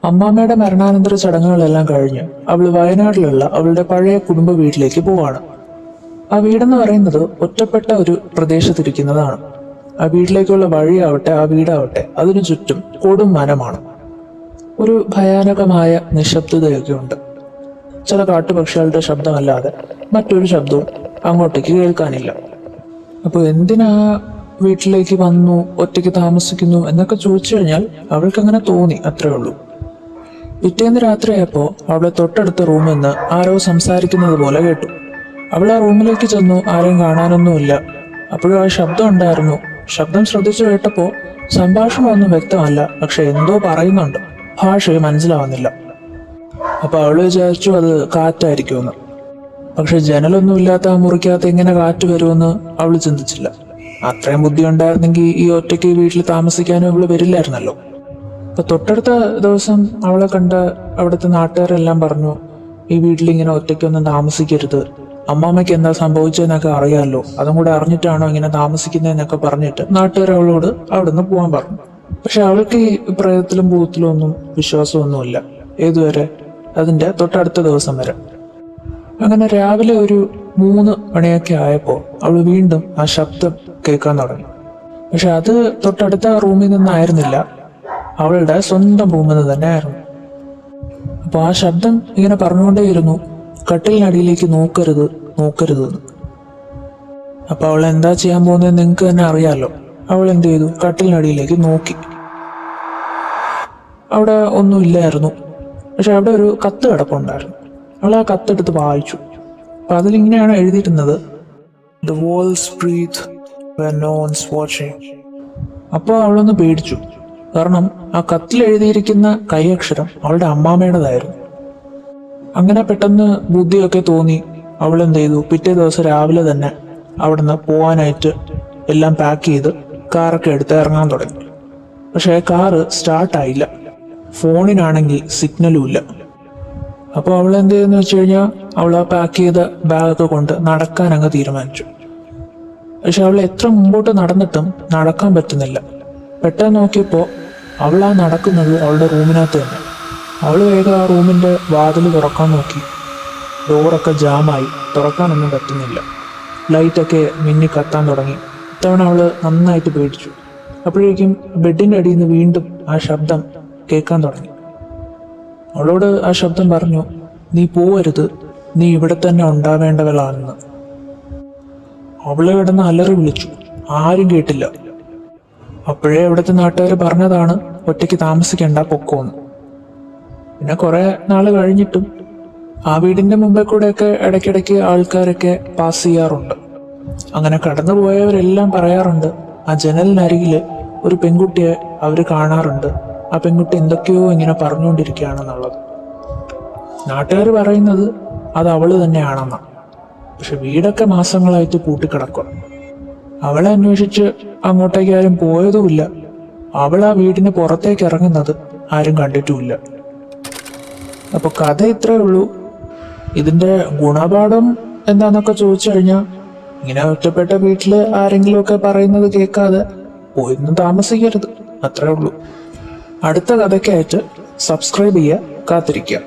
അമ്മാമ്മയുടെ മരണാനന്തര ചടങ്ങുകളെല്ലാം കഴിഞ്ഞ് അവൾ വയനാട്ടിലുള്ള അവളുടെ പഴയ കുടുംബ വീട്ടിലേക്ക് പോവാണ്. ആ വീടെന്ന് പറയുന്നത് ഒറ്റപ്പെട്ട ഒരു പ്രദേശത്തിരിക്കുന്നതാണ്. ആ വീട്ടിലേക്കുള്ള വഴിയാവട്ടെ ആ വീടാവട്ടെ അതിനു ചുറ്റും കൊടും മരമാണ്. ഒരു ഭയാനകമായ നിശബ്ദതയൊക്കെ ഉണ്ട്. ചില കാട്ടുപക്ഷികളുടെ ശബ്ദമല്ലാതെ മറ്റൊരു ശബ്ദവും അങ്ങോട്ടേക്ക് കേൾക്കാനില്ല. അപ്പോൾ എന്തിനാ വീട്ടിലേക്ക് വന്നു, ഒറ്റയ്ക്ക് താമസിക്കുന്നു എന്നൊക്കെ ചോദിച്ചു കഴിഞ്ഞാൽ അവൾക്ക് അങ്ങനെ തോന്നി, അത്രേ ഉള്ളൂ. പിറ്റേന്ന് രാത്രിയായപ്പോ അവളെ തൊട്ടടുത്ത റൂമിൽ നിന്ന് ആരോ സംസാരിക്കുന്നത് പോലെ കേട്ടു. അവൾ ആ റൂമിലേക്ക് ചെന്നു. ആരെയും കാണാനൊന്നുമില്ല. അപ്പോഴും ആ ശബ്ദം ഉണ്ടായിരുന്നു. ശബ്ദം ശ്രദ്ധിച്ചു കേട്ടപ്പോ സംഭാഷണമൊന്നും വ്യക്തമല്ല, പക്ഷെ എന്തോ പറയുന്നുണ്ട്. ഭാഷ മനസ്സിലാവുന്നില്ല. അപ്പൊ അവള് വിചാരിച്ചു അത് കാറ്റായിരിക്കുമെന്ന്. പക്ഷെ ജനലൊന്നുമില്ലാത്ത ആ മുറിക്കകത്ത് എങ്ങനെ കാറ്റ് വരുമെന്ന് അവള് ചിന്തിച്ചില്ല. അത്രയും ബുദ്ധി ഉണ്ടായിരുന്നെങ്കിൽ ഈ ഒറ്റയ്ക്ക് വീട്ടിൽ താമസിക്കാനും അവള് വരില്ലായിരുന്നല്ലോ. അപ്പൊ തൊട്ടടുത്ത ദിവസം അവളെ കണ്ട അവിടുത്തെ നാട്ടുകാരെല്ലാം പറഞ്ഞു, ഈ വീട്ടിൽ ഇങ്ങനെ ഒറ്റയ്ക്കൊന്നും താമസിക്കരുത്, അമ്മാമ്മയ്ക്ക് എന്താ സംഭവിച്ചതെന്നൊക്കെ അറിയാമല്ലോ, അതും കൂടെ അറിഞ്ഞിട്ടാണോ ഇങ്ങനെ താമസിക്കുന്നതെന്നൊക്കെ പറഞ്ഞിട്ട് നാട്ടുകാർ അവളോട് അവിടുന്ന് പോകാൻ പറഞ്ഞു. പക്ഷെ അവൾക്ക് ഈ പ്രേതത്തിലും ഭൂതത്തിലും ഒന്നും വിശ്വാസമൊന്നുമില്ല. ഏതുവരെ? അതിന്റെ തൊട്ടടുത്ത ദിവസം വരെ. അങ്ങനെ രാവിലെ ഒരു 3 മണിയൊക്കെ ആയപ്പോ അവൾ വീണ്ടും ആ ശബ്ദം കേൾക്കാൻ തുടങ്ങി. പക്ഷെ അത് തൊട്ടടുത്ത റൂമിൽ നിന്നായിരുന്നില്ല, അവളുടെ സ്വന്തം റൂമിൽ നിന്ന് തന്നെ ആയിരുന്നു. അപ്പൊ ആ ശബ്ദം ഇങ്ങനെ പറഞ്ഞുകൊണ്ടേയിരുന്നു, കട്ടിലിനടിയിലേക്ക് നോക്കരുത്, നോക്കരുത് എന്ന്. അപ്പൊ അവൾ എന്താ ചെയ്യാൻ പോകുന്നത് നിങ്ങൾക്ക് തന്നെ അറിയാലോ. അവൾ എന്ത് ചെയ്തു? കട്ടിലിനടിയിലേക്ക് നോക്കി. അവിടെ ഒന്നും ഇല്ലായിരുന്നു. പക്ഷെ അവിടെ ഒരു കത്ത് കിടപ്പുണ്ടായിരുന്നു. അവൾ ആ കത്തെടുത്ത് വായിച്ചു. അപ്പൊ അതിലിങ്ങനെയാണ് എഴുതിയിരുന്നത്, "The walls breathe when no one's watching." അപ്പൊ അവളൊന്ന് പേടിച്ചു. കാരണം ആ കത്തിൽ എഴുതിയിരിക്കുന്ന കൈയക്ഷരം അവളുടെ അമ്മാമ്മയുടേതായിരുന്നു. അങ്ങനെ പെട്ടെന്ന് ബുദ്ധിയൊക്കെ തോന്നി. അവൾ എന്ത് ചെയ്തു? പിറ്റേ ദിവസം രാവിലെ തന്നെ അവിടുന്ന് പോവാനായിട്ട് എല്ലാം പാക്ക് ചെയ്ത് കാറൊക്കെ എടുത്ത് ഇറങ്ങാൻ തുടങ്ങി. പക്ഷേ കാറ് സ്റ്റാർട്ടായില്ല. ഫോണിനാണെങ്കിൽ സിഗ്നലും ഇല്ല. അപ്പോൾ അവൾ എന്ത് ചെയ്തെന്ന് വെച്ച് കഴിഞ്ഞാൽ അവൾ ആ പാക്ക് ചെയ്ത ബാഗൊക്കെ കൊണ്ട് നടക്കാൻ അങ്ങ് തീരുമാനിച്ചു. പക്ഷെ അവൾ എത്ര മുമ്പോട്ട് നടന്നിട്ടും നടക്കാൻ പറ്റുന്നില്ല. പെട്ടെന്ന് നോക്കിയപ്പോൾ അവൾ ആ നടക്കുന്നത് അവളുടെ റൂമിനകത്ത് തന്നെ. അവൾ വേഗം ആ റൂമിന്റെ വാതിൽ തുറക്കാൻ നോക്കി. ഡോറൊക്കെ ജാമായി, തുറക്കാനൊന്നും പറ്റുന്നില്ല. ലൈറ്റൊക്കെ മിന്നി കത്താൻ തുടങ്ങി. ഇത്തവണ അവള് നന്നായിട്ട് പേടിച്ചു. അപ്പോഴേക്കും ബെഡിന്റെ അടിയിൽ നിന്ന് വീണ്ടും ആ ശബ്ദം കേൾക്കാൻ തുടങ്ങി. അവളോട് ആ ശബ്ദം പറഞ്ഞു, "നീ പോവരുത്, നീ ഇവിടെ തന്നെ ഉണ്ടാവേണ്ടവളാണെന്ന്." അവള് കിടന്ന് അലറി വിളിച്ചു. ആരും കേട്ടില്ല. അപ്പോഴേ അവിടുത്തെ നാട്ടുകാർ പറഞ്ഞതാണ് ഒറ്റയ്ക്ക് താമസിക്കേണ്ട, പൊക്കോന്ന്. പിന്നെ കുറെ നാള് കഴിഞ്ഞിട്ടും ആ വീടിന്റെ മുമ്പിൽ കൂടെയൊക്കെ ഇടയ്ക്കിടയ്ക്ക് ആൾക്കാരൊക്കെ പാസ് ചെയ്യാറുണ്ട്. അങ്ങനെ കടന്നു പോയവരെല്ലാം പറയാറുണ്ട്, ആ ജനലിനരികില് ഒരു പെൺകുട്ടിയെ അവര് കാണാറുണ്ട്. ആ പെൺകുട്ടി എന്തൊക്കെയോ ഇങ്ങനെ പറഞ്ഞുകൊണ്ടിരിക്കുകയാണെന്നുള്ളത്. നാട്ടുകാർ പറയുന്നത് അത് അവള് തന്നെയാണെന്നാ. പക്ഷെ വീടൊക്കെ മാസങ്ങളായിട്ട് പൂട്ടിക്കിടക്കുക. അവളെ അന്വേഷിച്ച് അങ്ങോട്ടേക്ക് ആരും പോയതുമില്ല. അവൾ ആ വീടിന് പുറത്തേക്ക് ഇറങ്ങുന്നത് ആരും കണ്ടിട്ടുമില്ല. അപ്പൊ കഥ ഇത്രേ ഉള്ളൂ. ഇതിന്റെ ഗുണപാഠം എന്താന്നൊക്കെ ചോദിച്ചു കഴിഞ്ഞാൽ, ഇങ്ങനെ ഒറ്റപ്പെട്ട വീട്ടില് ആരെങ്കിലും ഒക്കെ പറയുന്നത് കേൾക്കാതെ പോയൊന്നും താമസിക്കരുത്, അത്രേ ഉള്ളൂ. അടുത്ത കഥയ്ക്കായിട്ട് സബ്സ്ക്രൈബ് ചെയ്യുക, കാത്തിരിക്കുക.